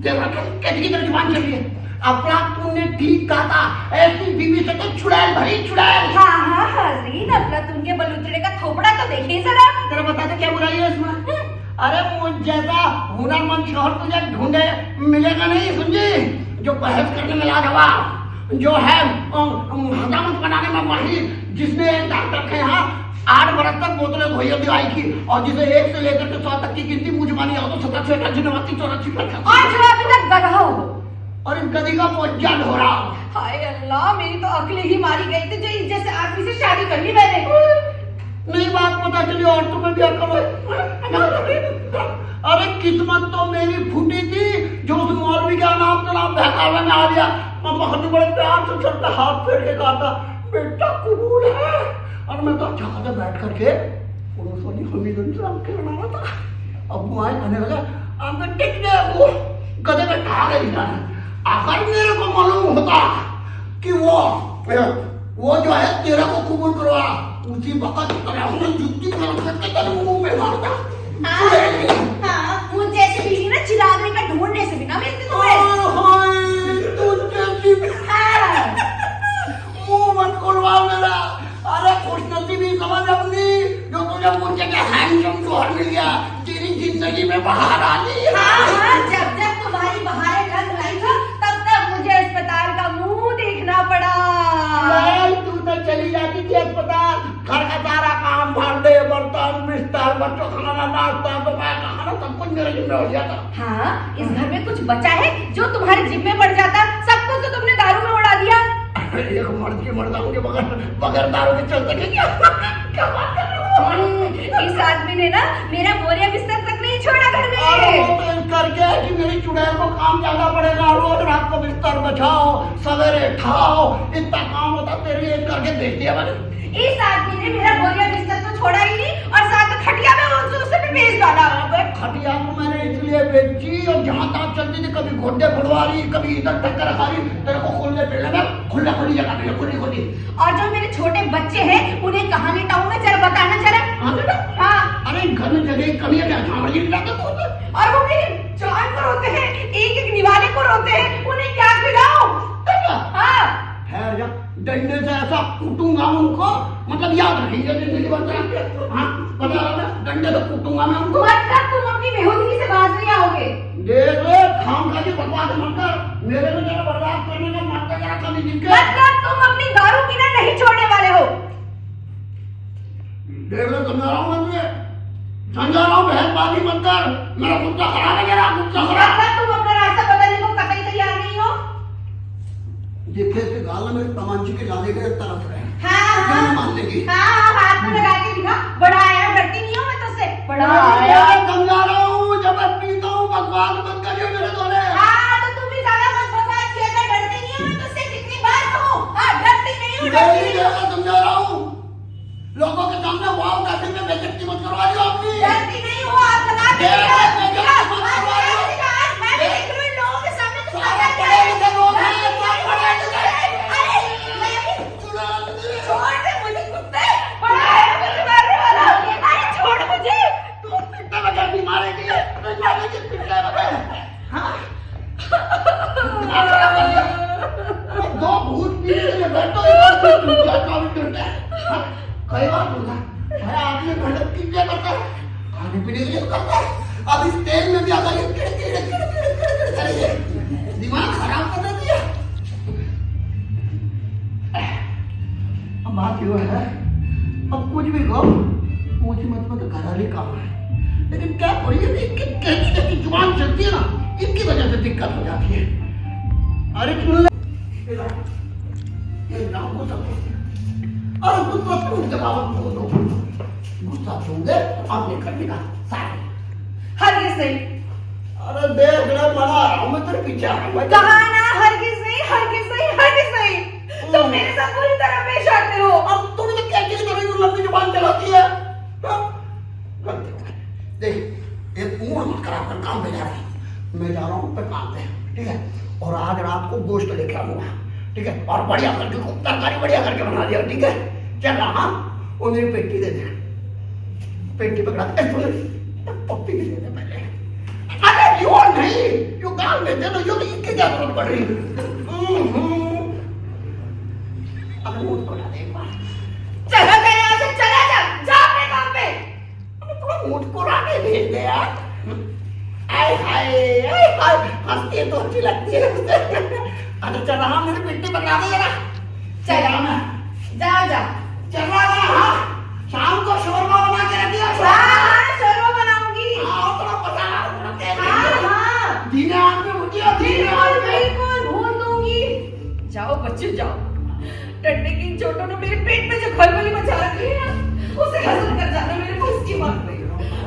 देखा कैसी की तरह जुबान चल रही है। अपना तूने ठीक कहा था, ऐसी बीवी से तो छुड़ैल भरी छुड़ैल। हाँ हाँ हाजरीन, अफलातून के बलूतरे का थोपड़ा तो देखिए जरा। जरा बता दे क्या बुराई है इसमें? अरे मुझ जैसा हुनरमंद शोहर तुझे ढूंढे मिलेगा नहीं समझी, जो बहस करने में लाजवाब, जो है हजामत बनाने में माहिर, जिसने एक डॉक्टर के यहाँ 8 बरस तक बोतलें धोई दवाई की, और जिसे 1 से लेकर के 100 तक की गिनती मुझ मानी हो तो 87 88 89 84 और जो अभी तक गधा हो और इस गधी का पोज्जा ढो रहा। हाय अल्लाह, मेरी तो अकल ही मारी गई थी जो इस जैसे आदमी से शादी कर ली मैंने। नहीं बात पता चली और तुम्हें भी अकल है। अरे किस्मत तो मेरी फूटी थी जो उस मौलवी का नाम तो नाम बहकावे में आ गया। बहुत बड़े प्यार से चलता हाथ फेर के कहा था बेटा कबूल है, और मैं तो अच्छा खासा बैठ करके पुरुष वाली हमीद के बना रहा था। अब वो आए कहने लगा आप टिक गए, वो गधे में ठा गई जाने। आखिर मेरे को मालूम होता कि वो जो है तेरे को कबूल करवा, उसी वक्त जुत्ती करके तेरे मुंह पे मारता। हाँ, मुझ जैसे बीवी ना चिरागने का ढूंढने से भी ना मिलती तुम्हें। मुंह मत खुलवा मेरा। अरे खुशनसीबी समझ अपनी जो तुझे मुझे के हैंडसम शोहर मिल गया, तेरी जिंदगी में बाहर आ गई। हाँ, जब जब तुम्हारी बहारें रंग लाई हो तब तब मुझे अस्पताल का मुंह देखना पड़ा। तू तो चली जाती थी अस्पताल, घर का सारा काम, भांडे बर्तन बिस्तर, बच्चों का खाना नाश्ता दोपहर का खाना सब कुछ मेरे जिम्मे हो जाता। हाँ, इस घर में कुछ बचा है जो तुम्हारे जिम्मे पड़ जाता? सब कुछ तो तुमने दारू में उड़ा दिया। एक मर्द की मर्दाओं के बगैर दारू के चल सके क्या? क्या बात कर रहे हो? इस आदमी ने ना मेरा बोरिया बिस्तर तक नहीं छोड़ा घर में। अरे वो तो इस करके कि मेरी चुड़ैल को काम ज्यादा पड़ेगा, रोज रात को बिस्तर बचाओ सवेरे ठाओ, इतना काम होता तेरे लिए करके देख दिया मैंने। इस आदमी ने मेरा बोरिया बिस्तर तो छोड़ा ही नहीं और साथ में खटिया में उसे भी बेच डाला। अबे खटिया को मैंने इसलिए बेची और जहाँ तहाँ चलती थी, कभी घोड़े फुड़वा रही, कभी इधर टक्कर खा रही, तेरे को खुले पेड़े में खुली जगह मिले खुली। और जो मेरे छोटे बच्चे हैं उन्हें कहाँ लेटाऊं मैं, जरा बताना जरा। हाँ बेटा। हाँ। अरे घर में जगह की कमी है क्या? जहाँ मर्जी लाते तो और वो मेरी जान को रोते हैं, एक एक निवाले को रोते हैं, उन्हें क्या खिलाऊं? हाँ। है जा डंडे से ऐसा कूटूंगा उनको, मतलब याद रखेंगे जिंदगी भर तक। हाँ पता है ना, डंडे से कूटूंगा मैं उनको। मतलब तुम अपनी बेहूदगी से बाज नहीं आओगे? देख ले खाम खा के बकवास मत कर, मेरे को जरा बर्बाद करने का मत कर, जरा कभी दिख के। मतलब तुम अपनी दारू पीना नहीं छोड़ने वाले हो? देख ले समझा रहा हूँ मैं तुझे, समझा रहा हूँ, बहसबाजी मत कर, मेरा गुस्सा खराब है, मेरा गुस्सा खराब। मतलब तुम अपना रास्ता बदलने को कतई तैयार नहीं हो? देखे इसके गाल में मेरे तमांचे के लाले के तरफ रहे। हाँ मान लेगी। हाँ, हाथ में लगा के दिखा। बड़ा आया, डरती नहीं हो मैं तुझसे? बड़ा आया समझा रहा हूँ, जब मैं पीता हूँ बकवास मत करिए मेरे दोने। हाँ तो तुम भी ज्यादा मत बकवास किया कर, डरती नहीं हो मैं तुझसे? कितनी बार कहूँ? हाँ, डरती नहीं हूँ, डरती नहीं हूँ। समझा रहा हूँ, लोगों के सामने वाव कहते में बेइज्जती मत करवा दियो अपनी। डरती नहीं हूँ, आप लगा के दिखा। मैं देख रही हूँ लोगों के सामने तुम क्या कर रहे हो। छोड़ दे मुझे कुत्ते, बड़ा है मुझे मारने वाला। अरे छोड़ मुझे। तू पिटने लगा भी मारेगी, पिटने लगा। हाँ दो भूत पीने के लिए बैठो, एक बार तो टूट गया, काम टूट गया। हाँ कई बार टूटा भाई, आदमी भड़क की क्या करता है, खाने पीने के लिए करता है। अब इस तेल में भी अगर ये करेंगे दिमाग खराब कर देती है। अब बात ये है, अब कुछ भी कहो मुझे मत घराली काम है, लेकिन क्या करिए इनकी कहती जुबान चलती है ना, इनकी वजह से दिक्कत हो जाती है। अरे सुन ले गुस्सा दूंगे आपने करने का सारे। हरगिज नहीं। अरे देख ले मना रहा हूँ मैं तेरे पीछे आ रहा हूँ। कहा ना हरगिज नहीं, हरगिज नहीं, हरगिज नहीं। तुम मेरे साथ पूरी तरह पेश आते हो। अब तुम तो क्या चीज करोगी, लंबी जुबान चलाती है। देख एक मुंह मत खराब कर, काम पे जा रही मैं जा रहा हूँ पे काम पे, ठीक है? और आज रात को गोश्त लेके आऊंगा, ठीक है? और बढ़िया करके तरकारी बढ़िया करके बना दिया, ठीक है? चल रहा। हाँ वो मेरी पेटी दे दे, पेटी पकड़ा पप्पी भी दे दे पहले। अरे यो नहीं, यो गाल में दे दो, यो इनकी क्या जरूरत पड़ रही? अब मुझ को ना दे एक बार। चला जा यहाँ से, चला जा, जा अपने काम पे। मुझ को राने भेज दे यार। आय हाय, हंसती है तो अच्छी लगती है। अरे चल रहा मेरी पिट्टी बना दे जरा। चला ना, जाओ जा। चल रहा है हाँ। शाम को शोरमा बना के रख दिया। हाँ शोरमा बनाऊंगी। हाँ थोड़ा पता थोड़ा तेल हाँ धीरे हाथ में भुजिया, धीरे हाथ बिल्कुल में। बिल्कुल भून दूंगी। जाओ बच्चे जाओ। टट्टे की इन चोटों ने मेरे पेट में जो खलबली मचा रखी है ना, उसे हजम कर जाना मेरे बस की बात नहीं।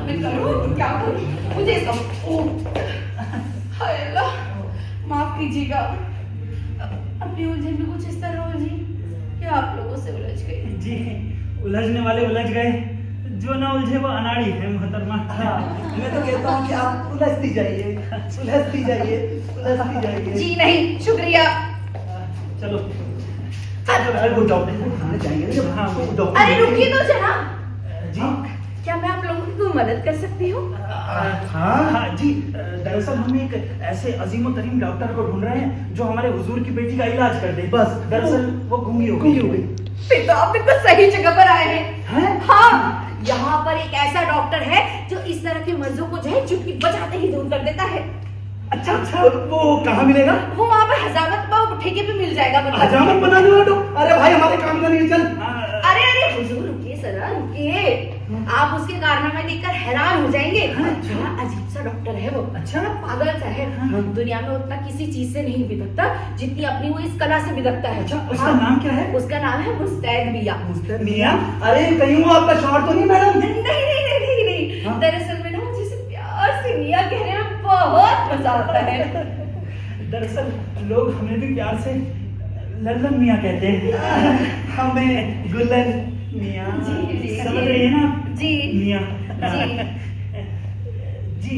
मैं करूँ तो क्या करूँ, मुझे हाय अल्लाह माफ कीजिएगा। अपनी उलझन में कुछ इस तरह उलझी कि आप लोगों से उलझ गई। जी उलझने वाले उलझ गए, जो ना उलझे वो अनाड़ी है मोहतरमा। हाँ, मैं तो कहता हूँ कि आप उलझती जाइए, उलझती जाइए, उलझती जाइए। जी नहीं शुक्रिया। चलो अरे वो डॉक्टर को दिखाने जाएंगे ना जब। हाँ, वो डॉक्टर अरे रुकिए तो जरा, जी क्या मैं आप लोगों की कोई मदद कर सकती हूँ? हाँ जी, दरअसल हम एक ऐसे अजीम तरीन डॉक्टर को ढूंढ रहे हैं जो हमारे हुजूर की बेटी का इलाज कर दे। बस। दरअसल वो गूंगी हो गई। फिर तो आप बिल्कुल सही जगह पर आए हैं। हैं? हाँ, यहाँ पर एक ऐसा डॉक्टर है जो इस तरह के मर्जों को जो है चुटकी बजाते ही दूर कर देता है। अच्छा अच्छा, वो कहाँ मिलेगा? वो वहाँ पर हजामत पाव ठेके पे मिल जाएगा। मतलब हजामत बनाने वाला तो? अरे भाई हमारे काम का नहीं चल। अरे अरे हुजूर रुकिए जरा रुकिए, आप उसके कारनामे देखकर हैरान हो जाएंगे। बड़ा अजीब सा डॉक्टर है वो। अच्छा। पागल सा है। दुनिया में उतना किसी चीज से नहीं बिदकता जितनी अपनी वो इस कला से बिदकता है। अच्छा, उसका नाम क्या है? उसका नाम है मुस्तैद मियां। मियां? अरे कहीं वो आपका शौहर तो नहीं मैडम? नहीं नहीं नहीं नहीं नहीं, हाँ? दरअसल में ना मुझे इसे प्यार से मियां कहने में बहुत मजा आता है। दरअसल लोग हमें भी प्यार से लल्लन मियां कहते हैं, हमें गुल्लन मियां। जी, जी, समझ जी। रही है ना? जी मियां। जी। जी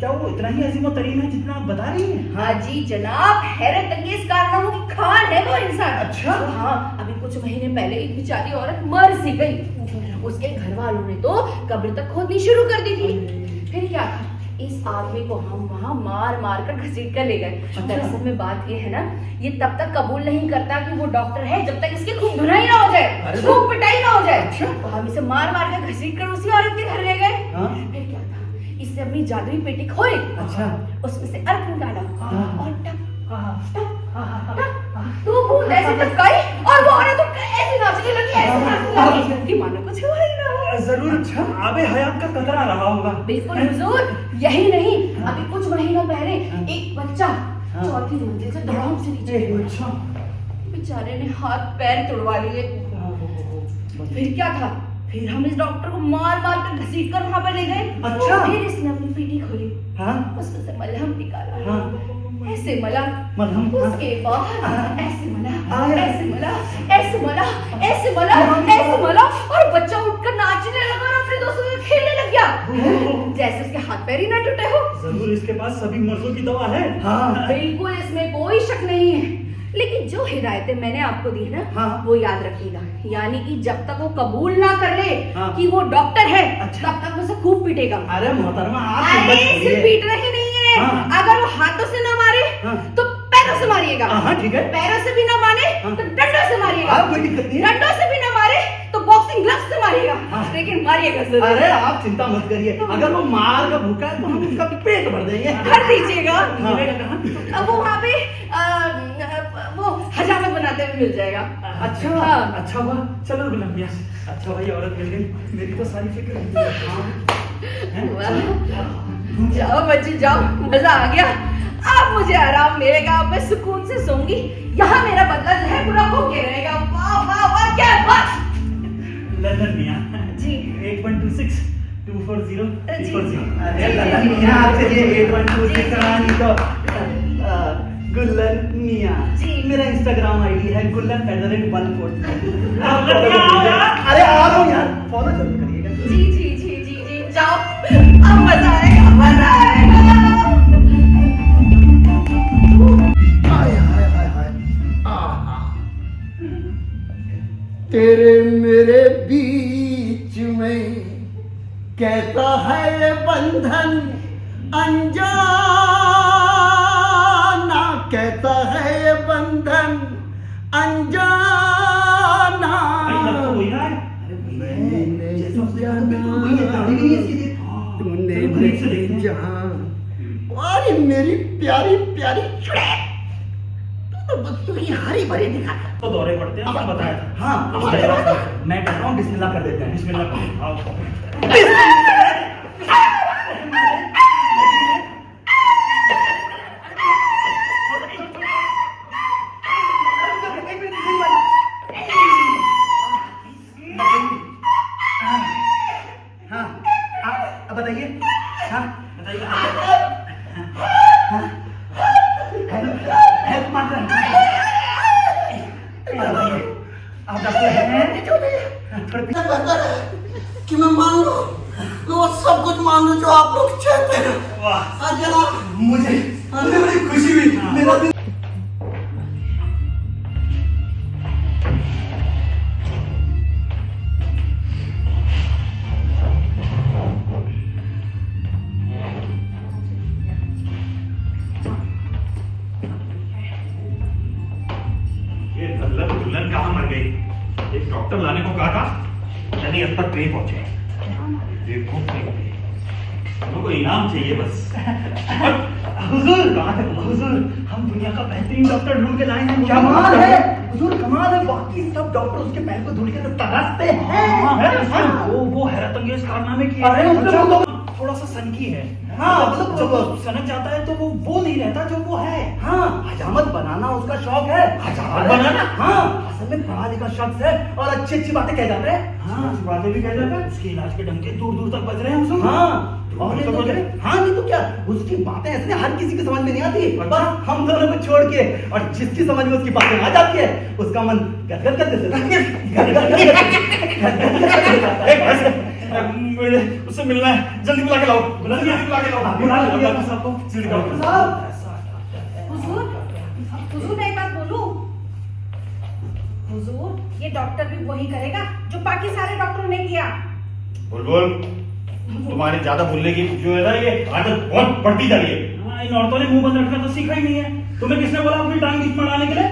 क्या वो इतना ही अजीम और तरीन है जितना आप बता रही हैं? हाँ जी जनाब, हैरत अंगेज कारनामों की खान है वो इंसान। अच्छा। हाँ, अभी कुछ महीने पहले एक बेचारी औरत मर सी गई। उसके घर वालों ने तो कब्र तक खोदनी शुरू कर दी थी। फिर क्या था, इस आदमी को हम वहाँ मार मार कर घसीट कर ले गए। दरअसल में बात ये है ना, ये तब तक कबूल नहीं करता कि वो डॉक्टर है जब तक इसकी खूब धुनाई ना हो जाए, खूब पिटाई ना हो जाए। तो हम इसे मार मार कर घसीट कर उसी औरत के घर ले गए। हाँ? फिर क्या था, इसने अपनी जादुई पेटी खोली। अच्छा। उसमें से अर्क निकाला और टप हाँ। तो बूंद ऐसे टपकाई और वो औरत तो ऐसे नाचने लगी, ऐसे नाचने लगी कि मानो कुछ हुआ ही ना हो। जरूर अच्छा आबे हयात का खतरा रहा होगा। बिल्कुल हुजूर, यही नहीं, अभी कुछ महीनों पहले एक बच्चा चौथी मंजिल से धड़ाम से नीचे गिरा। अच्छा। बेचारे ने हाथ पैर तुड़वा लिए। फिर क्या था, फिर हम इस डॉक्टर को मार मार कर घसीट कर वहां पर ले गए। अच्छा। फिर इसने अपनी पेटी खोली, हाँ? उसमें से मलहम निकाला। हाँ? ऐसे मला, मलहम? हाँ। उसके बाद ऐसे मला, हाँ। ऐसे मला, ऐसे मला, ऐसे मला, ऐसे मला, और बच्चा उठकर नाचने लगा और अपने दोस्तों से खेलने लग गया जैसे उसके हाथ पैर ही ना टूटे हो। जरूर इसके पास सभी मर्जों की दवा है। हाँ। बिल्कुल इसमें कोई शक नहीं है, लेकिन जो हिदायतें मैंने आपको दी ना, हाँ। वो याद रखिएगा। यानी कि जब तक वो कबूल ना कर ले हाँ। कि वो डॉक्टर है, अच्छा। तब तक उसे खूब पीटेगा। अरे मोहतरमा आप अरे हिम्मत सिर्फ छोड़िए। पीटना ही नहीं है, हाँ। अगर वो हाथों से ना मारे हाँ। तो पैरों से मारिएगा। हाँ ठीक है। पैरों से भी ना मारे हाँ। तो डंडों से मारिएगा। हाँ, कोई दिक्कत नहीं है। डंडों से भी ना मारे तो बॉक्सिंग ग्लव्स से मारिएगा। हाँ। लेकिन मारिएगा जरूर। अरे आप चिंता मत करिए, अगर वो मार का भूखा है तो हम उसका पेट भर देंगे। भर दीजिएगा। हाँ। अब वो वहाँ पे वो हजामत बनाते हुए मिल जाएगा। अच्छा। हाँ। अच्छा हुआ, चलो गुलाम मियां। अच्छा भाई औरत मिल गई, मेरी तो सारी फिक्र निकल गई। वाह। जाओ बच्चे जाओ, मजा आ गया। अब मुझे आराम मिलेगा, अब मैं सुकून से सोऊंगी। यहाँ मेरा बदला जो है पूरा होके रहेगा। वाह वाह वाह, क्या बात। लल्लन मियां जी 8126 240 340। अरे लल्लन मियां आपसे ये 8126 कहानी तो गुल्लन मियां जी। मेरा इंस्टाग्राम आईडी है गुल्लन@143। यार। अरे आ रहा हूँ यार, फॉलो जरूर करिएगा। जी जी जी जी जी, जाओ, अब मजा आएगा, मजा आएगा। हाय हाय हाय हाय, आहा। तेरे मेरे बीच में कैसा है ये बंधन, अनजाना कहता है ये बंधन अनजाना वही रहा है। मैंने जैसे उसने कहा, जाना, बिल्कुल वही है, दाढ़ी भी नहीं है इसकी। तूने तो करीब से देखे देखते हैं। जहां अरे मेरी प्यारी प्यारी चुड़ैल, तू तो बच्चों की हरी भरी दिखाता तो दौरे पड़ते हैं, आपने बताया था। हाँ हमारे मैं कहता हूँ बिस्मिल्लाह कर देते हैं। बिस्मिल्लाह करो। आओ। हाँ अब बताइए। हाँ बताइए। हेल्प मांग रहे हैं। आप डॉक्टर हैं? बेहतर है कि मैं मान लूं, मैं वो सब कुछ मान लूं जो आप लोग चाहते हैं। वाह। जनाब मुझे बड़ी खुशी हुई। मेरा दिल ये दुल्हन दुल्हन कहाँ मर गई? एक डॉक्टर लाने को कहा था, यानी अब तक नहीं पहुंचे। देखो हमको इनाम चाहिए बस। हुजूर हुजूर, हम दुनिया का बेहतरीन डॉक्टर ढूंढ के लाए हैं। कमाल है हुजूर, कमाल है। बाकी सब डॉक्टर उसके पैर को धुल के तो तराशते हैं। वो हैरत अंगेज कारनामे किए अरे, हैं। उसने वो थोड़ा सा सनकी है। हाँ, मतलब जब सनक जाता है तो वो नहीं रहता जो वो है। हाँ, हजामत बनाना उसका शौक है। हजामत बनाना? हाँ, असल में पढ़ा लिखा शख्स है और अच्छी अच्छी बातें कह जाता है। हाँ, बातें भी कह जाता है। उसके इलाज के डंके दूर दूर तक बज रहे हैं हुजूर। हाँ और नहीं तो तो बोले? क्या? हाँ नहीं तो क्या, उसकी बातें ऐसे हर किसी की समझ में नहीं आती। अच्छा। बस हम दोनों को छोड़ के, और जिसकी समझ में उसकी बातें आ जाती है उसका मन गदगद कर देता है। एक बस, मुझे उससे मिलना है, जल्दी बुला के लाओ। जल्दी बुला के लाओ। बुला लो डॉक्टर साहब को। जल्दी डॉक्टर करो। साहब, हुजूर हुजूर मैं एक बात बोलूं? हुजूर ये डॉक्टर भी वही करेगा जो बाकी सारे डॉक्टरों ने किया। बुलबुल, तुम्हारी ज्यादा बोलने की जो है ना ये आदत बहुत बढ़ती जा रही है। हाँ, इन औरतों ने मुंह बंद रखना तो सीखा ही नहीं है। तुम्हें किसने बोला अपनी टांग बीच में अड़ाने के लिए?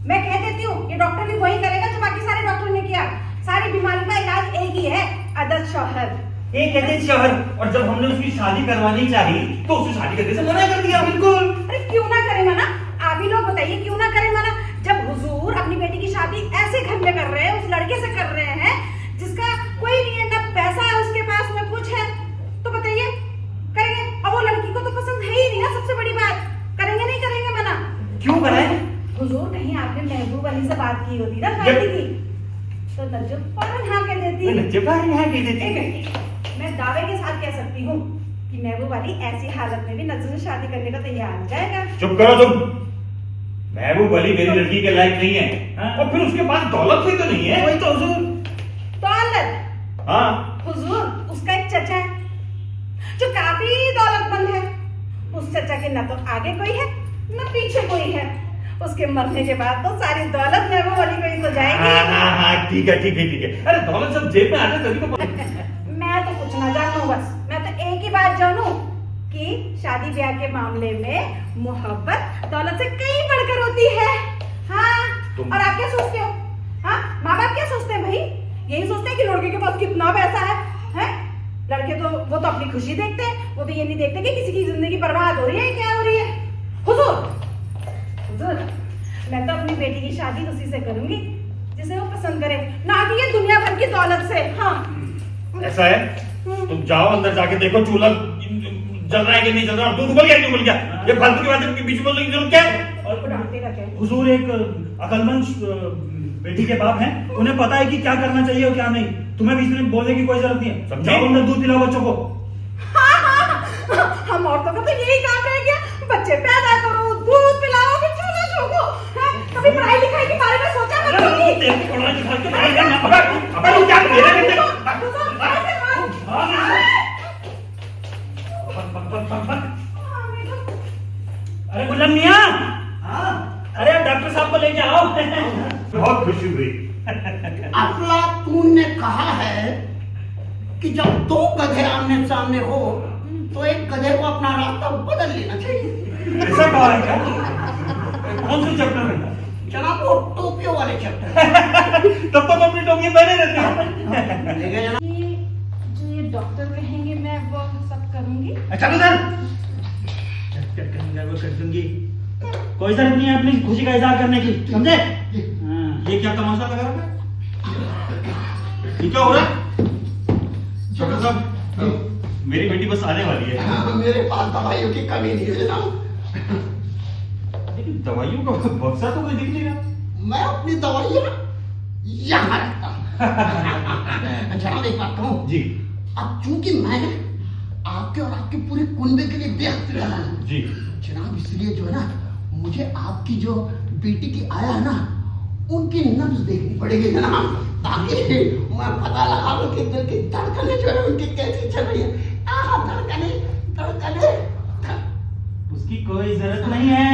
मैं कह देती हूँ ये डॉक्टर भी वही करेगा जो बाकी सारे डॉक्टरों ने किया। सारी बीमारी का इलाज एक ही है, अदद शौहर। ये कहते हैं शहर, और जब हमने उसकी शादी करवानी चाहिए तो उसे शादी करने से मना कर दिया। बिल्कुल। अरे क्यों ना करे मना? आप ही लोग बताइए क्यों ना करे मना? जब हुजूर अपनी बेटी की शादी ऐसे घर में कर रहे हैं, उस लड़के से कर रहे हैं जिसका कोई नहीं है, ना पैसा है उसके पास, ना कुछ है, तो बताइए करेंगे? अब वो लड़की को तो पसंद है ही नहीं ना, सबसे बड़ी बात। करेंगे नहीं करेंगे मना? क्यों कराए? हुजूर कहीं आपने महबूब अली से बात की होती ना शादी की, तो नजर फौरन हाँ कह देती। एक मिनट, मैं दावे के साथ कह सकती हूँ कि महबूब अली ऐसी हालत में भी नजर से शादी करने का तैयार हो जाएगा। चुप करो तुम। महबूब अली मेरी लड़की के लायक नहीं है। हाँ? और फिर उसके पास दौलत भी तो नहीं है। वही तो हुजूर। दौलत? हाँ, हुजूर उसका एक चचा है जो काफी दौलतमंद है। उस चचा के न तो आगे कोई है न पीछे कोई है। उसके मरने के बाद तो सारी दौलत महबूब अली को ही तो जाएगी। ठीक है ठीक है ठीक है। अरे दौलत सब जेब में आ जाए तभी तो। मैं तो कुछ ना जानूं, बस मैं तो एक ही बात जानूं कि शादी ब्याह के मामले में मोहब्बत दौलत से कहीं बढ़कर होती है। हाँ, और आप क्या सोचते हो? हाँ, माँ बाप क्या सोचते हैं भाई? यही सोचते हैं कि लड़के के पास कितना पैसा है, हैं? लड़के तो वो तो अपनी खुशी देखते हैं, वो तो ये नहीं देखते कि किसी की जिंदगी बर्बाद हो रही है क्या हो रही है। हुजूर हुजूर, मैं तो अपनी बेटी की शादी उसी से करूंगी जिसे वो पसंद करे, ना कि ये दुनिया भर की दौलत से। हाँ ऐसा है, तुम जाओ अंदर जाके देखो चूल्हा जल रहा है कि नहीं जल रहा, और दूध उबल गया नहीं उबल गया। ये फालतू की बातें के बीच में बोलने की जरूरत क्या है? और डांटते रहते हैं। हुजूर एक अकलमंद बेटी के बाप हैं, उन्हें पता है कि क्या करना चाहिए और क्या नहीं। तुम्हें बीच में बोलने की कोई जरूरत नहीं है। समझे? जाओ अंदर दूध पिलाओ बच्चों को। हम औरतों का तो यही काम रह गया, बच्चे पैदा करो, दूध पिलाओ, फिर चूल्हा ठोको। हैं? कभी पढ़ाई लिखाई के बारे में सोचा अरे वो कभी? तेरे को पढ़ाई लिखाई के बारे में अबे तू क्या मेरे बेटे अरे गुलाम मियां, हाँ अरे डॉक्टर साहब को लेके आओ। बहुत खुशी हुई। अफलातून ने कहा है कि जब दो गधे आमने सामने हो तो एक गधे को अपना रास्ता बदल लेना चाहिए। ऐसा कहा है क्या? कौन से चैप्टर में? जनाब वो टोपियों वाले चैप्टर। तब तक अपनी टोपी पहने रहते हैं। ठीक है जनाब। ये जो ये डॉक्टर कहेंगे मैं वो सब करूंगी। चलो सर, क्या करेंगे वो कर दूंगी। कोई जरूरत नहीं है अपनी खुशी का इजहार करने की, समझे? हाँ। ये क्या तमाशा लगा रखा है? ये क्या हो रहा है? डॉक्टर साहब, मेरी बेटी बस आने वाली है। हाँ, मेरे पास दवाइयों की कमी नहीं है जनाब। लेकिन दवाइयों का बक्सा तो कोई दिख नहीं रहा। मैं अपनी दवाइयाँ यहाँ रखता हूँ। जनाब एक बात कहूँ जी अब चूंकि मैं आपके और आपके पूरे कुनबे के लिए व्यस्त रहा हूँ जी। जनाब, इसलिए जो है ना मुझे आपकी जो बेटी की आया है ना उनकी नब्ज देखनी पड़ेगी जनाब, ताकि मैं पता लगा लूं कि दिल की धड़कनें जो है उनकी कैसी चल रही है। धड़कने धड़कने उसकी कोई जरूरत नहीं है।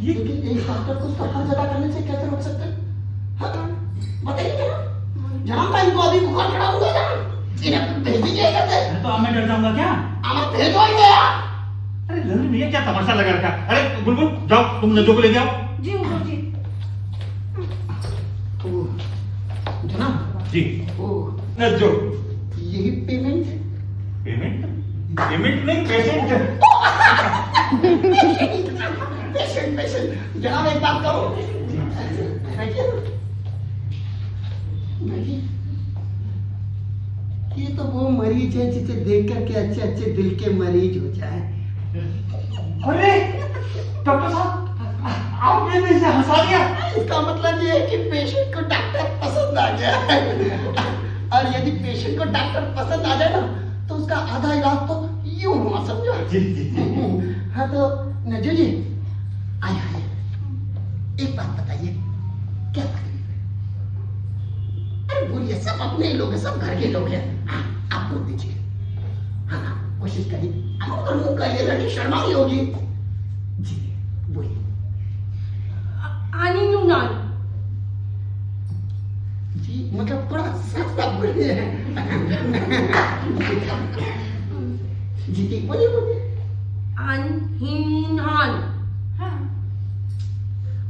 ये लेकिन एक डॉक्टर को उसका फर्ज अदा करने से कैसे रोक सकते हैं? हाँ, बताइए जनाब। जनाब मैं इनको अभी बुखार चढ़ा दूंगा जनाब, इन्हें भेज दीजिए करते। तो अब मैं डर जाऊंगा क्या? आप भेजो ही गया। अरे लल्लू भैया क्या तमाशा लगा रखा है? अरे बुलबुल जाओ तुम नज्जो को लेके आओ। जी हुजूर जी। जनाब जी ओ नज्जो। यही पेमेंट पेमेंट? पेमेंट नहीं, पेशेंट। पेशेंट पेशेंट जनाब एक बात करो। ये तो वो मरीज है जिसे देख करके अच्छे अच्छे दिल के मरीज हो जाए। अरे डॉक्टर साहब, आपने तो इसे हंसा दिया। इसका मतलब ये है कि पेशेंट को डॉक्टर पसंद आ गया है। और यदि पेशेंट को डॉक्टर पसंद आ जाए ना तो उसका आधा इलाज तो यूं हुआ समझो। जी जी जी। हाँ तो नजू जी आइए आइए, एक बात बताइए क्या तकलीफ है? अरे बोलिए, सब अपने ही लोग हैं, सब घर के लोग हैं। हाँ आप बोल दीजिए। हाँ हाँ कोशिश करिए, आप तो मुंह करिए, लड़की शर्मा ही होगी। जी बोलिए। आनी नूनान। जी मतलब थोड़ा सख्त आप बोलिए। जी ठीक बोलिए बोलिए। अनहिनान। हाँ।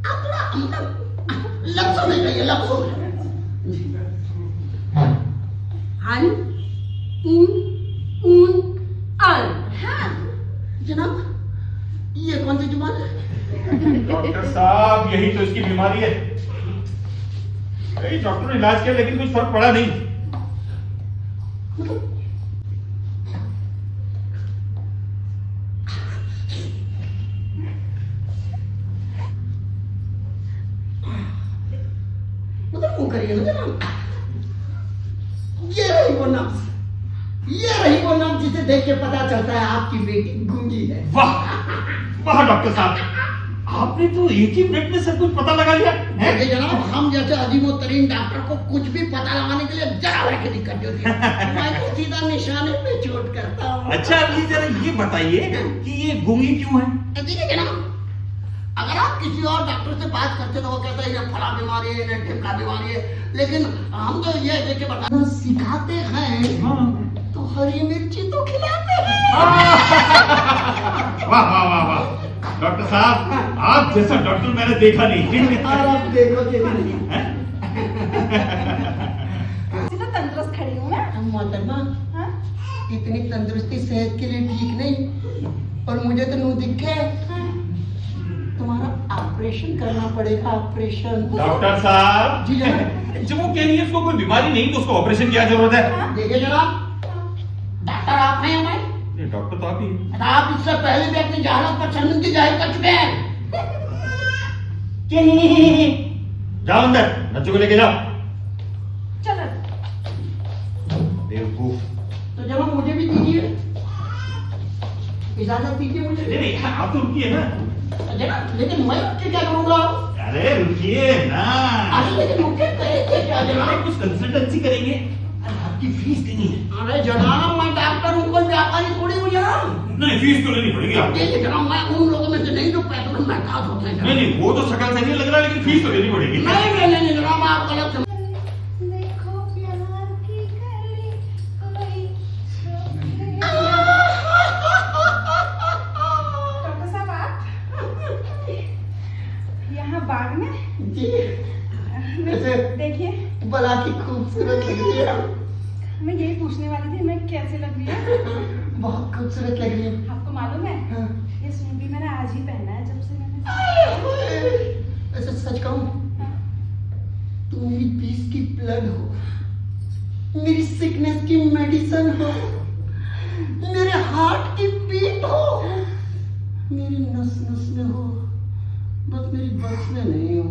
आप थोड़ा मतलब लफ्जों में कहिए, लफ्जों में। अन इन उन अन। हाँ जनाब ये कौन सी जुबान है? डॉक्टर साहब यही तो इसकी बीमारी है। कई डॉक्टर ने इलाज किया लेकिन कुछ फर्क पड़ा नहीं। मतलब मुंह करिए ना जनाब। ये रही वो नब्ज, ये रही वो नब्ज जिसे देख के पता चलता है आपकी बेटी गूंगी है। वाह वाह डॉक्टर साहब, आपने तो एक ही मिनट में सब कुछ पता लगा लिया है। देखिए जनाब, हम जैसे अजीबोतरीन डॉक्टर को कुछ भी पता लगाने के लिए जरा भर की दिक्कत नहीं होती। मैं तो सीधा निशाने पे चोट करता हूँ। अच्छा अभी जरा ये बताइए कि ये गूंगी क्यों है? देखिए जनाब, अगर आप किसी और डॉक्टर से बात करते तो वो कहता है ये फला बीमारी है, ये ढिमका बीमारी है, लेकिन हम तो ये देख के बताना सिखाते हैं। हाँ। तो हरी मिर्ची तो खिलाते हैं। वाह वाह वाह वाह डॉक्टर साहब, आप जैसा डॉक्टर मैंने देखा नहीं। और आप देखोगे नहीं। हैं? तो तंदुरुस्त खड़ी हूँ मैं। मोहतरमा हाँ? इतनी तंदुरुस्ती सेहत के लिए ठीक नहीं, और मुझे तो नू दिखे तुम्हारा ऑपरेशन करना पड़ेगा। ऑपरेशन डॉक्टर साहब जी जनाब। जब वो कह रही है उसको कोई बीमारी नहीं तो उसको ऑपरेशन की क्या जरूरत है? देखिए जनाब, डॉक्टर आप हैं हमारे, ये डॉक्टर तो आप ही हैं। आप इससे पहले भी अपनी जहालत पर शर्मिंदगी जाहिर कर चुके हैं। जाओ अंदर, बच्चों को लेके जाओ। चलो। बेवकूफ। तो जनाब मुझे भी दीजिए, इजाजत दीजिए मुझे। नहीं नहीं आप तो रुकिए ना। जनाब लेकिन मैं उसके क्या करूंगा? अरे रुकिए ना। अरे लेकिन मुझे कहेंगे क्या अरे जनाब? कुछ कंसल्टेंसी करेंगे। अरे आपकी फीस देनी है। अरे जनाब मैं डॉक्टर हूँ, कोई व्यापारी थोड़ी हूँ जनाब। नहीं फीस तो लेनी पड़ेगी आपको। देखिए जनाब, मैं उन लोगों में से नहीं जो पैसों में महताज होते हैं नहीं जनाब। नहीं वो तो शक्ल से नहीं लग रहा लेकिन फीस तो लेनी पड़ेगी। नहीं जनाब, आप गलत समझ। देखो प्यार की कली कोई बला की खूबसूरत लग रही है। मैं यही पूछने वाली थी, मैं कैसे लग रही है? बहुत खूबसूरत लग रही है। आपको मालूम है हाँ। ये सूट भी मैंने आज ही पहना है, जब से मैंने ऐसे सच कहूं, तुम मेरी पीस की ब्लड हो, मेरी सिकनेस की मेडिसिन हो, मेरे हार्ट की बीट हो, मेरी नस नस में हो, बस मेरी बस में नहीं हो।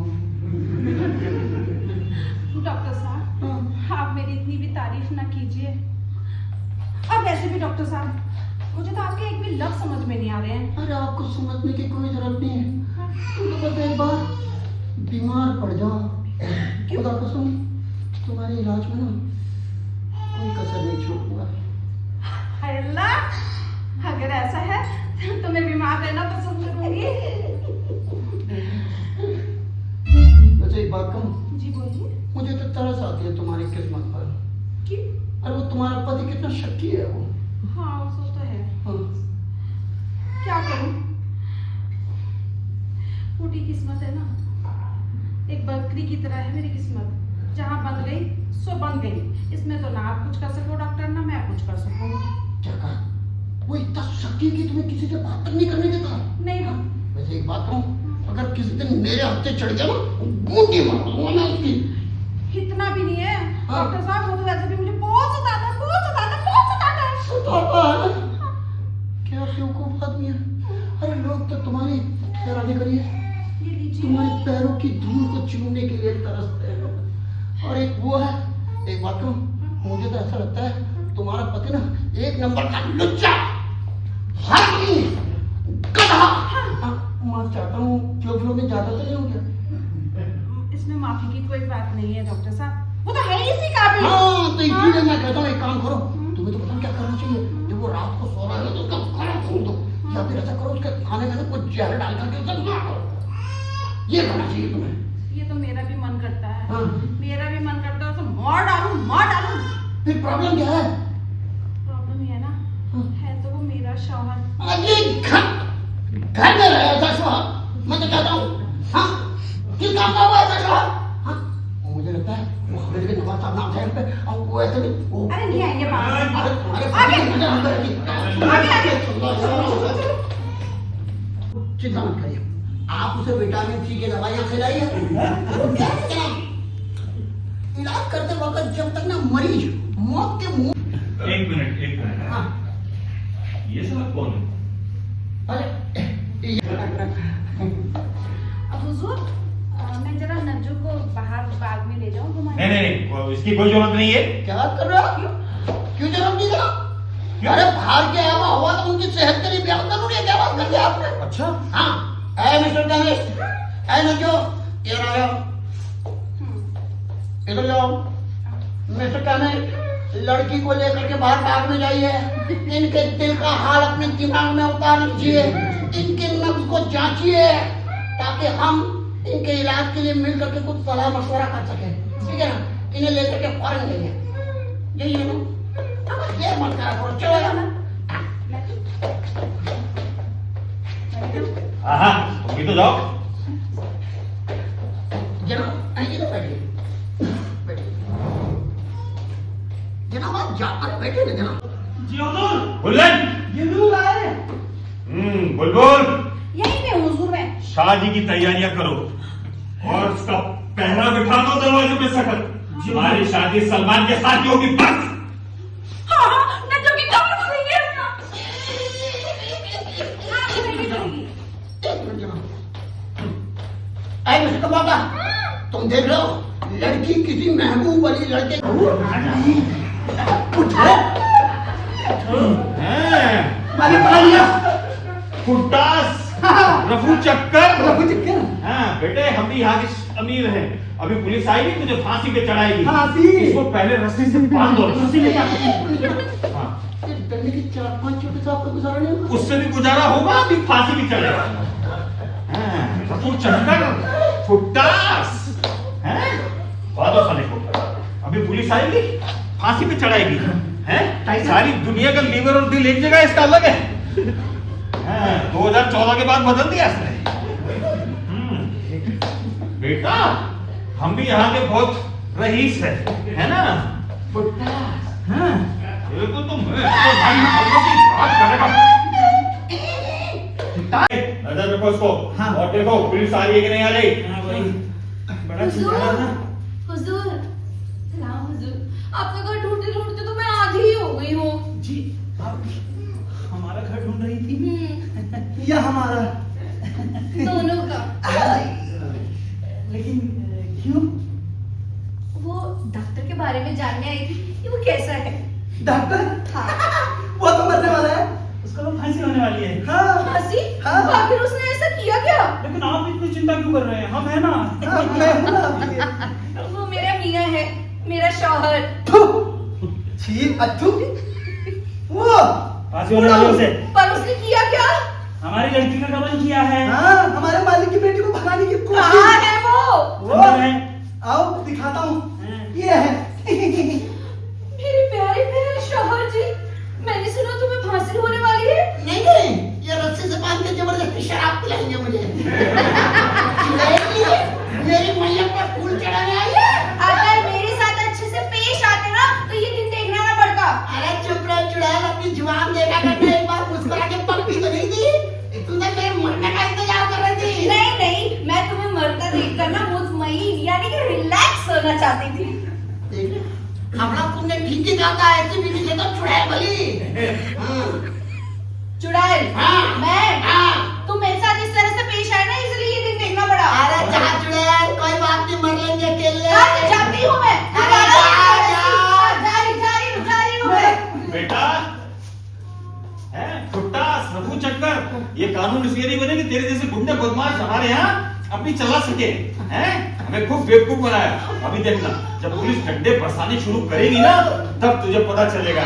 डॉक्टर साहब, हाँ। आप मेरी इतनी भी तारीफ ना कीजिए। और वैसे भी डॉक्टर साहब, मुझे तो आपके एक भी लफ्ज समझ में नहीं आ रहे हैं। अरे आपको समझने की कोई जरूरत नहीं है, तुम तो बस एक बार बीमार पड़ जाओ, खुदा कसम तुम्हारे इलाज में ना कोई कसर नहीं छोड़ूंगा। हाय अल्लाह, अगर ऐसा है तो मैं बीमार रहना पसंद करूंगी। वैसे एक बात कहूं, जी बोलिए। मुझे तो तरस आती है तुम्हारी किस्मत पर। क्यों? अरे वो तुम्हारा पति कितना शक्की है वो। हाँ वो सब तो है, हाँ। क्या करूं? फूटी किस्मत है ना, एक बकरी की तरह है मेरी किस्मत। जहाँ बंद गई सो बंद गई। इसमें तो ना आप कुछ कर सको डॉक्टर, ना मैं कुछ कर सकूं। क्या कहा? वो इतना शक्की कि तुम्हें किसी से बात तक नहीं करने देता। नहीं हाँ। वैसे एक बात कहूं, अगर किसी दिन मेरे हफ्ते चढ़ गया ना, गूंगी मार दूंगा मैं उसकी। इतना भी नहीं है हाँ। डॉक्टर साहब, वो तो वैसे भी मुझे बहुत सताता है, बहुत सताता है, बहुत सताता है। सताता है? क्या बेवकूफ आदमी है। अरे लोग तो तुम्हारी हैरानी करिए, ये लीजिए। तुम्हारे पैरों की धूल को चूमने के लिए तरसते हैं। और एक वो है, एक बात कहूं, मुझे तो ऐसा लगता है तुम्हारा पति ना एक नंबर का लुच्चा, हरामी, गधा। हाँ, माफ चाहता हूँ, फ्लो में ज्यादा तो नहीं हो गया? इसमें माफी की कोई बात नहीं है डॉक्टर साहब, वो तो है ही इसी काबिल। हाँ, तो इसीलिए मैं कहता हूँ एक काम करो, तुम्हें तो पता नहीं क्या करना चाहिए। जब वो रात को सो रहा है तो उसका खाना छोड़ दो, या फिर ऐसा करो उसके खाने में ना कुछ जहर डाल करके उसे मार दो। ये करना चाहिए तुम्हें। ये तो मेरा भी मन करता है। हाँ। मेरा भी मन करता है उसे मार डालूं, मार डालूं। फिर प्रॉब्लम क्या है? प्रॉब्लम ये है ना, हाँ। है तो वो मेरा शौहर। अरे घर में रहे ऐसा शौहर, मैं तो कहता हूँ। हाँ, किस काम का हुआ ऐसा शौहर? हाँ, मुझे लगता है वो हमें भी नवाज साहब नाम है, और वो ऐसे भी वो अरे नहीं आएंगे बाहर। अरे आगे। आगे चिंता मत करिए, आप उसे विटामिन सी की दवाइयाँ खिलाइए। इलाज करते वक्त जब तक ना मरीज मौत के मुंह। एक मिनट। हाँ। ये सब कौन है? अरे अब हुजूर, मैं जरा नज्जू को बाहर बाग में ले जाऊं घुमाने। नहीं, इसकी कोई जरूरत नहीं है। क्या कर रहे हो? क्यों जरूरत नहीं था? अरे बाहर के आया हुआ तो उनकी सेहत के लिए बेहद जरूरी है। क्या बात कर दिया आपने? अच्छा। हाँ, ऐ मिस्टर केमिस्ट, ऐ नजो, इधर आ जाओ, इधर जाओ। मिस्टर केमिस्ट, लड़की को लेकर के बाहर बाग में जाइए, इनके दिल का हाल अपने दिमाग में उतार लीजिए, इनके नब्ज को जांचिए, ताकि हम इनके इलाज के लिए मिल करके कुछ सलाह मशवरा कर सके। ठीक है ना? इन्हें लेकर के फौरन जाइए। यही है ना? ये मत करा करो, चलो यार। हाँ, तुम भी तो जाओ। जनाब आइए ना, बैठिए बैठिए। जनाब आप जाकर बैठे ना जनाब। जी हुजूर, बुल्लन। ये लोग आए। बुलबुल, यहीं पे हुजूर मैं। शादी की तैयारियां करो और उसका पहरा बिठा दो दरवाजे पे सकल। हमारी शादी सलमान के साथ ही होगी, बस। हाँ हाँ, नज्जू की कमर खुलेगी। हाँ, खुलेगी, खुलेगी। एक मिनट जनाब। ऐ मिस्टर कबाका, तुम देख लो लड़की किसी महबूब वाली लड़के उठो। मैंने बना लिया। फुटास, रफू चक्कर। हाँ बेटे, हम भी यहाँ के अमीर हैं। अभी पुलिस आएगी, तुझे फांसी पे चढ़ाएगी। फांसी? इसको पहले रस्सी से बांध दो। हाँ, डंडे की 4-5 छोटे से आपका गुजारा नहीं होगा? उससे भी गुजारा होगा, अभी फांसी भी चढ़ेगा। हाँ, रफू चक्कर, फुटास, हैं? बादो साले को। अभी पुलिस आएगी, फांसी पे चढ़ाएगी। हैं? सारी दुनिया का लीवर और दिल एक जगह, इसका अलग है। 2014 के बाद बदल दिया इसने। बेटा, हम भी यहाँ के बहुत रईस है ना? हाँ, देखो तो मैं तो भाई बात करेगा। नजर रखो उसको। हाँ। और देखो पुलिस आ रही है कि नहीं आ रही। हाँ भाई, बड़ा हुजूर, चिल्ला था। हुजूर, सलाम हुजूर। आपका घर ढूंढते ढूंढते तो मैं आधी ही हो गई हूँ। जी, आप हमारा घर ढूंढ रही थी या हमारा? दोनों का। लेकिन क्यों? वो डॉक्टर के बारे में जानने आई थी कि वो कैसा है। डॉक्टर हाँ। वो तो मरने वाला है। उसको तो फांसी होने वाली है। हाँ फांसी? हाँ। आखिर उसने ऐसा किया क्या? लेकिन आप इतनी चिंता क्यों कर रहे हैं? हम है ना। हाँ, मैं हूँ ना आपके लिए। वो मेरा मियाँ है, मेरा शौहर। थू, छी, अथू। वो फांसी होने वाली है उसे। पर उसने किया क्या? हमारी लड़की का कत्ल किया है। हाँ, हमारे मालिक की बेटी को भगाने की कहाँ कोशिश। है वो? वो अंदर है। आओ दिखाता हूँ। हाँ। ये है। मेरे प्यारे प्यारे शौहर जी, मैंने सुना तुम्हें फांसी होने वाली है। नहीं नहीं, ये रस्सी से बांध के जबरदस्ती शराब पिलाएंगे मुझे। चिढ़ाएंगे, मेरी मैया पर फूल चढ़ाने आई है। अगर मेरे साथ अच्छे से पेश आते ना तो ये दिन देखना ना पड़ता। अरे चुप रह चुड़ैल, अपनी जुबान देखा करके एक बार मुस्कुरा के पप्पी तो नहीं दी। तुमने मेरे मरने का इंतजार कर रही थी। नहीं नहीं, मैं तुम्हें मरता देखकर ना मुतमईन यानी कि रिलैक्स होना चाहती थी। देख ले, अपना तुमने ठीक ही कहा था, ऐसी बीवी से तो चुड़ैल भली। हाँ। चुड़ैल, हाँ। मैं, हाँ। तुम मेरे साथ इस तरह से पेश आए ना इसलिए ये दिन देखना पड़ा। अरे जा चुड़ैल, कोई बात नहीं, मर लेंगे अकेले। हाँ, जाती हूँ मैं। अरे जा जा रही हूँ मैं। बेटा है छुट्टा रफू चक्कर, ये कानून इसलिए नहीं बने कि तेरे जैसे गुंडे बदमाश हमारे यहाँ अपनी चला सके। हैं हमें खूब बेवकूफ बनाया। अभी देखना, जब पुलिस डंडे बरसाने शुरू करेगी ना तब तुझे पता चलेगा।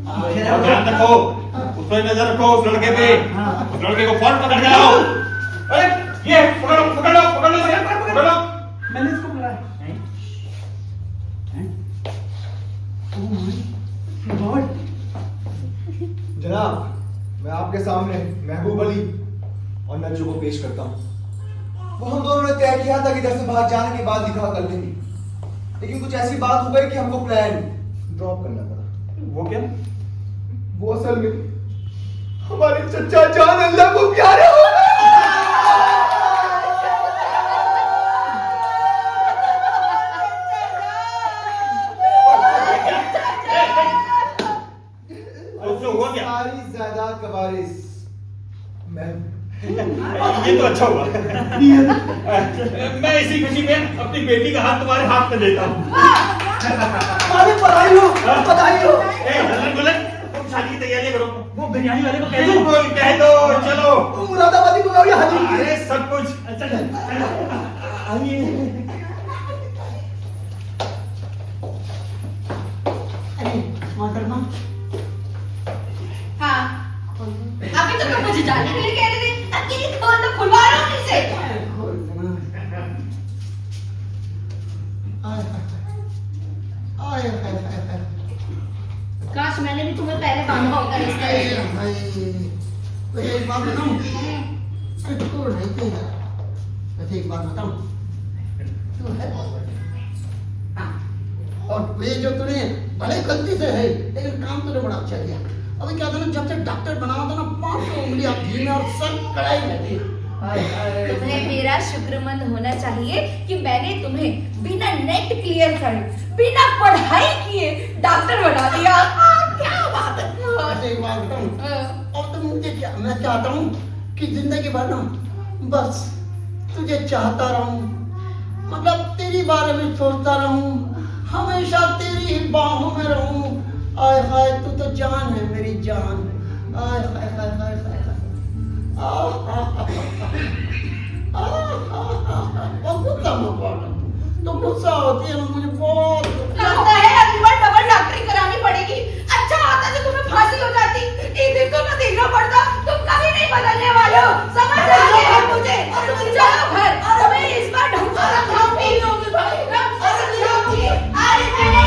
और ध्यान रखो, उस पर नजर रखो, उस लड़के पे। उस लड़के को फौरन पकड़ के लाओ। अरे ये पकड़ो पकड़ो पकड़ो पकड़ो। मैंने इसको बुलाया। गॉड। जनाब, मैं आपके सामने महबूब अली और नज्जू को पेश करता हूँ। वो हम दोनों ने तय किया था कि घर से बाहर जाने के बाद निकाह कर लेंगे, लेकिन कुछ ऐसी बात हो गई कि हमको प्लान ड्रॉप करना पड़ा। वो क्या? वो असल में हमारे चचा जान अल्लाह को प्यारे हो गए। उससे हुआ क्या? सारी जायदाद का वारिस मैं। ये तो अच्छा हुआ। मैं इसी खुशी में अपनी बेटी का हाथ तुम्हारे हाथ में देता हूँ। मालिक बधाई हो, बधाई हो। तुम शादी की तैयारी करो। वो बिरयानी वाले को कह दो। बिल्कुल कह दो, चलो। मुरादाबादी को आओ, ये हाजिर कीजिए। अरे सब कुछ अच्छा चलो, आइए। अरे मोहतरमा, हाँ, अभी तो तुम मुझे जाने के लिए कह रहे थे। अब ये खोल तो खुलवा रहा हूँ फिर से। काश मैंने भी तुम्हें पहले बांधा होगा इस तरह से। एक बात बताऊं? अरे तू नहीं थी, वैसे एक बात बताऊं? तू है हाँ। और ये जो तूने भले गलती से है, लेकिन काम तूने बड़ा अच्छा किया। अभी क्या था ना, जब से डॉक्टर बना था ना, 5 उंगलियां घी में और सर कढ़ाई में थी। तुम्हें मेरा शुक्रमंद होना चाहिए कि मैंने तुम्हें बिना नेट क्लियर करे, बिना पढ़ाई किए डॉक्टर बना दिया। क्या बात है? अच्छा एक बात बताऊं? और तो मैं चाहता हूँ कि जिंदगी भर ना बस तुझे चाहता रहूं, मतलब तेरी बारे में सोचता रहूं, हमेशा तेरी ही बाहों में रहूं। आय हाय, तू तो जान है मेरी जान। आय हाय हाय हाय हाय हाय। बहुत तो गुस्सा होती है मुझे बहुत। लगता है अगली बार डबल डॉक्टरी करानी पड़ेगी। अच्छा आता तो तुम्हें फांसी हो जाती, एक दिन तो ना देखना पड़ता। तुम कभी नहीं बदलने वाले हो, समझ रहे हो मुझे? तुम जाओ घर, तुम्हें इस बार ढंग से समझाऊंगी। ढंग से समझाऊंगी। अरे मैंने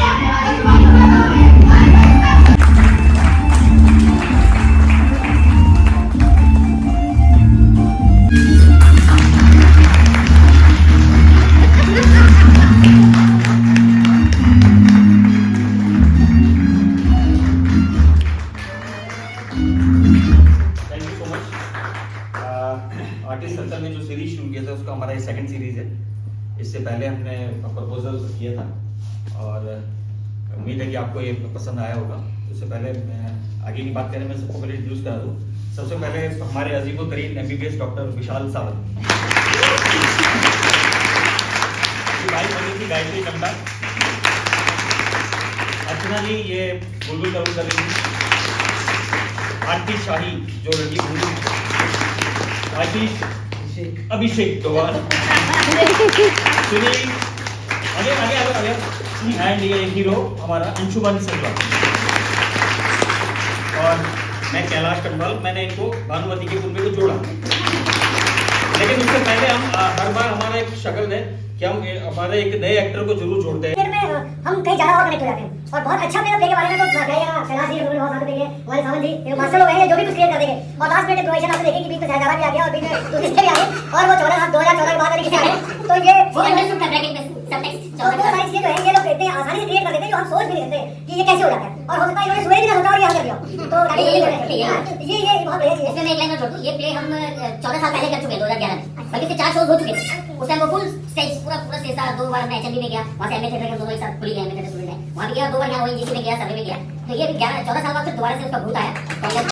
Ha ha ha! किया था और उम्मीद है कि आपको ये पसंद आया होगा। उससे पहले मैं आगे की बात करें, मैं सबको पहले इंट्रोड्यूस करा दूँ। सबसे पहले हमारे अजीबो तरीन MBBS डॉक्टर विशाल सावंत, भाई बनी थी गायत्री नंदा, अर्चना जी ये बुलबुल करूँ कर रही थी, आरती शाही जो लड़की भूली, आशीष अभिषेक दोबार, सुनील आगे एंड ये हीरो हमारा अंशुमन सिंघल और मैं कैलाश कटवाल। मैंने इनको भानुमति के कुंबे को जोड़ा, लेकिन उससे पहले हम हर बार हमारा एक शक्ल है कि हम हमारे एक नए एक्टर को जरूर जोड़ते हैं। हम कहीं ज्यादा और कनेक्ट हो जाते हैं और बहुत अच्छा मेरा प्ले के बारे में तो कहेगा कैलाश जी बहुत साथ देंगे, हमारे सावंत जी मास्टर लोग हैं जो भी कुछ क्लियर कर देंगे। और लास्ट में इम्प्रोवाइजेशन आपने देखी कि बीच में शहजादा भी आ गया और बीच में दूसरे भी आ गए और वो 2014 के बाद तरीके से आ गए। तो ये अंडरस्टूड था ब्रैकेट में सबटेक्स्ट, तो वो सारी चीजें जो है ये लोग इतने आसानी से क्रिएट कर देते हैं जो हम सोच भी नहीं सकते कि ये कैसे हो जाता है। और हो सकता है इन्होंने सुबह भी ना सोचा और ये आ गया। तो ये बहुत बढ़िया चीज है। इसमें मैं एक लाइन और जोड़ दूं, ये प्ले हम 14 साल पहले कर चुके हैं 2011 में, बल्कि से 4 शोज हो चुके थे। उस टाइम वो फुल स्टेज पूरा स्टेज था। 2 बार मैं HNB में गया, वहां से एमए थिएटर के दोनों एक साथ खुली गए, मैं स्टूडेंट है वहां भी गया, 2 बार यहाँ ONGC में गया, सर्वे में गया। तो ये 14 साल बाद फिर दोबारा से उसका भूत आया।